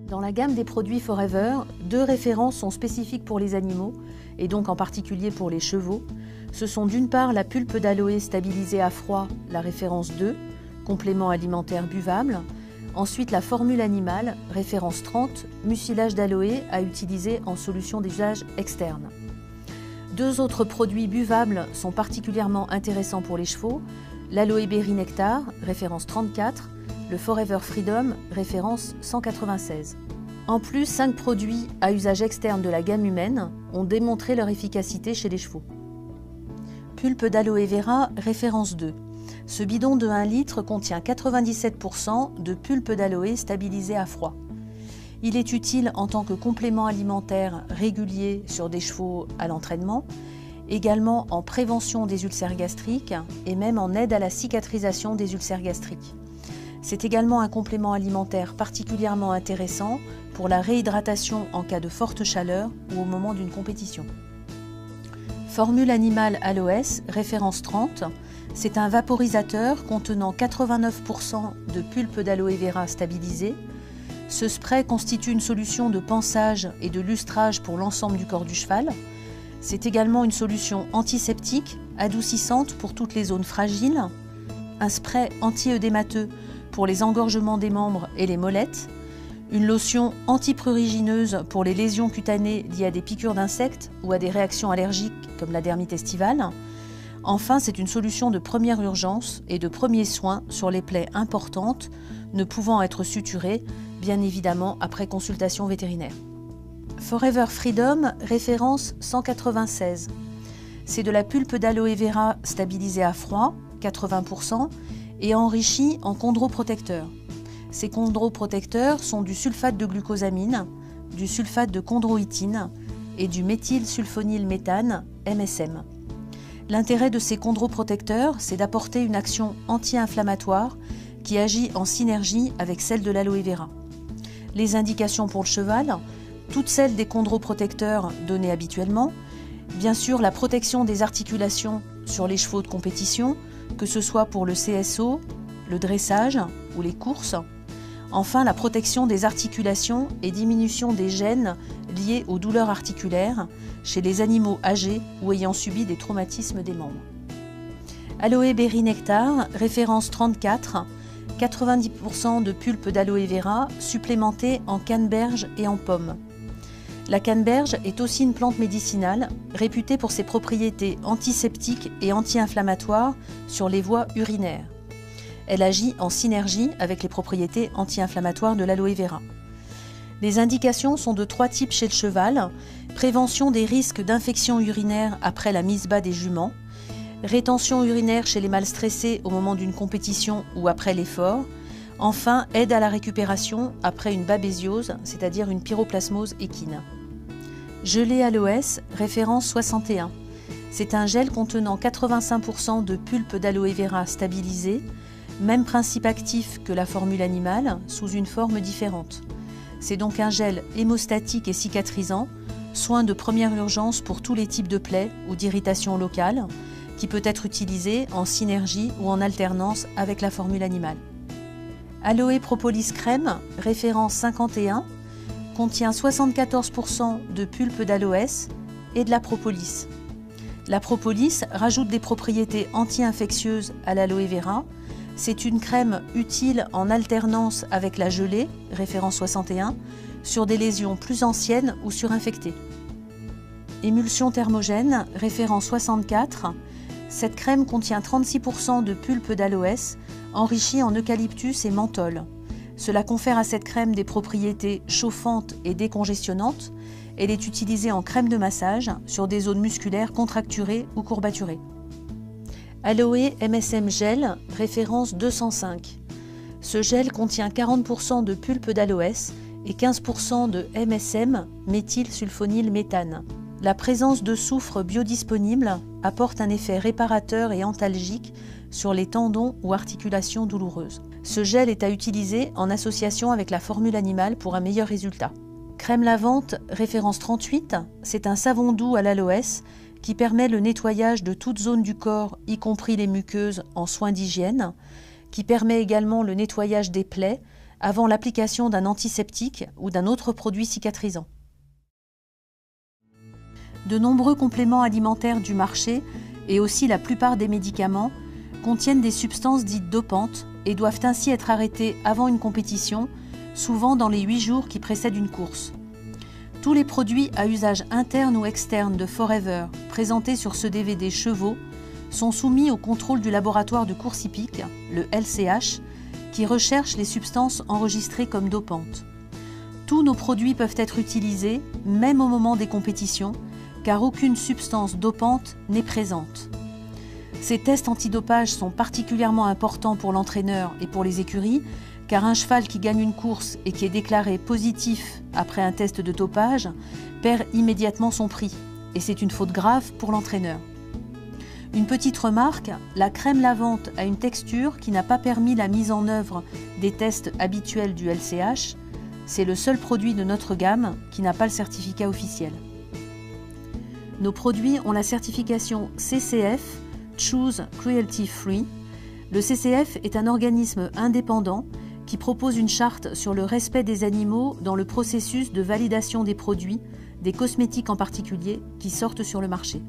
Dans la gamme des produits Forever, 2 références sont spécifiques pour les animaux, et donc en particulier pour les chevaux. Ce sont d'une part la pulpe d'aloe stabilisée à froid, la référence 2, complément alimentaire buvable. Ensuite la formule animale, référence 30, mucilage d'aloe à utiliser en solution d'usage externe. 2 autres produits buvables sont particulièrement intéressants pour les chevaux, l'Aloe Berry Nectar, référence 34, le Forever Freedom, référence 196. En plus, 5 produits à usage externe de la gamme humaine ont démontré leur efficacité chez les chevaux. Pulpe d'aloe vera, référence 2. Ce bidon de 1 litre contient 97% de pulpe d'aloe stabilisée à froid. Il est utile en tant que complément alimentaire régulier sur des chevaux à l'entraînement, également en prévention des ulcères gastriques et même en aide à la cicatrisation des ulcères gastriques. C'est également un complément alimentaire particulièrement intéressant pour la réhydratation en cas de forte chaleur ou au moment d'une compétition. Formule animale Aloes, référence 30, c'est un vaporisateur contenant 89% de pulpe d'aloe vera stabilisée. Ce spray constitue une solution de pansage et de lustrage pour l'ensemble du corps du cheval. C'est également une solution antiseptique, adoucissante pour toutes les zones fragiles, un spray anti-œdémateux pour les engorgements des membres et les molettes, une lotion antiprurigineuse pour les lésions cutanées liées à des piqûres d'insectes ou à des réactions allergiques comme la dermite estivale. Enfin, c'est une solution de première urgence et de premier soin sur les plaies importantes, ne pouvant être suturées, bien évidemment après consultation vétérinaire. Forever Freedom, référence 196. C'est de la pulpe d'aloe vera stabilisée à froid, 80%, et enrichie en chondroprotecteurs. Ces chondroprotecteurs sont du sulfate de glucosamine, du sulfate de chondroïtine et du méthylsulfonylméthane, MSM. L'intérêt de ces chondroprotecteurs, c'est d'apporter une action anti-inflammatoire qui agit en synergie avec celle de l'aloe vera. Les indications pour le cheval, toutes celles des chondroprotecteurs donnés habituellement, bien sûr la protection des articulations sur les chevaux de compétition, que ce soit pour le CSO, le dressage ou les courses. Enfin, la protection des articulations et diminution des gènes liés aux douleurs articulaires chez les animaux âgés ou ayant subi des traumatismes des membres. Aloe Berry Nectar, référence 34, 90% de pulpe d'aloe vera supplémentée en canneberge et en pomme. La canneberge est aussi une plante médicinale réputée pour ses propriétés antiseptiques et anti-inflammatoires sur les voies urinaires. Elle agit en synergie avec les propriétés anti-inflammatoires de l'aloe vera. Les indications sont de 3 types chez le cheval: prévention des risques d'infection urinaire après la mise bas des juments, rétention urinaire chez les mâles stressés au moment d'une compétition ou après l'effort, enfin aide à la récupération après une babésiose, c'est-à-dire une pyroplasmose équine. Gelée Aloes, référence 61. C'est un gel contenant 85% de pulpe d'aloe vera stabilisée, même principe actif que la formule animale, sous une forme différente. C'est donc un gel hémostatique et cicatrisant, soin de première urgence pour tous les types de plaies ou d'irritations locales, qui peut être utilisé en synergie ou en alternance avec la formule animale. Aloe Propolis Crème, référence 51, contient 74% de pulpe d'aloès et de la propolis. La propolis rajoute des propriétés anti-infectieuses à l'aloe vera. C'est une crème utile en alternance avec la gelée, référence 61, sur des lésions plus anciennes ou surinfectées. Émulsion thermogène, référence 64. Cette crème contient 36% de pulpe d'aloès, enrichie en eucalyptus et menthol. Cela confère à cette crème des propriétés chauffantes et décongestionnantes. Elle est utilisée en crème de massage sur des zones musculaires contracturées ou courbaturées. Aloe MSM Gel, référence 205. Ce gel contient 40% de pulpe d'aloès et 15% de MSM, méthylsulfonylméthane. La présence de soufre biodisponible apporte un effet réparateur et antalgique sur les tendons ou articulations douloureuses. Ce gel est à utiliser en association avec la formule animale pour un meilleur résultat. Crème lavante, référence 38, c'est un savon doux à l'aloès qui permet le nettoyage de toute zone du corps, y compris les muqueuses, en soins d'hygiène, qui permet également le nettoyage des plaies, avant l'application d'un antiseptique ou d'un autre produit cicatrisant. De nombreux compléments alimentaires du marché et aussi la plupart des médicaments contiennent des substances dites dopantes et doivent ainsi être arrêtés avant une compétition, souvent dans les 8 jours qui précèdent une course. Tous les produits à usage interne ou externe de Forever présentés sur ce DVD chevaux sont soumis au contrôle du laboratoire de course hippique, le LCH, qui recherche les substances enregistrées comme dopantes. Tous nos produits peuvent être utilisés, même au moment des compétitions, car aucune substance dopante n'est présente. Ces tests antidopage sont particulièrement importants pour l'entraîneur et pour les écuries, car un cheval qui gagne une course et qui est déclaré positif après un test de dopage perd immédiatement son prix, et c'est une faute grave pour l'entraîneur. Une petite remarque, la crème lavante a une texture qui n'a pas permis la mise en œuvre des tests habituels du LCH. C'est le seul produit de notre gamme qui n'a pas le certificat officiel. Nos produits ont la certification CCF, Choose Cruelty Free. Le CCF est un organisme indépendant qui propose une charte sur le respect des animaux dans le processus de validation des produits, des cosmétiques en particulier, qui sortent sur le marché.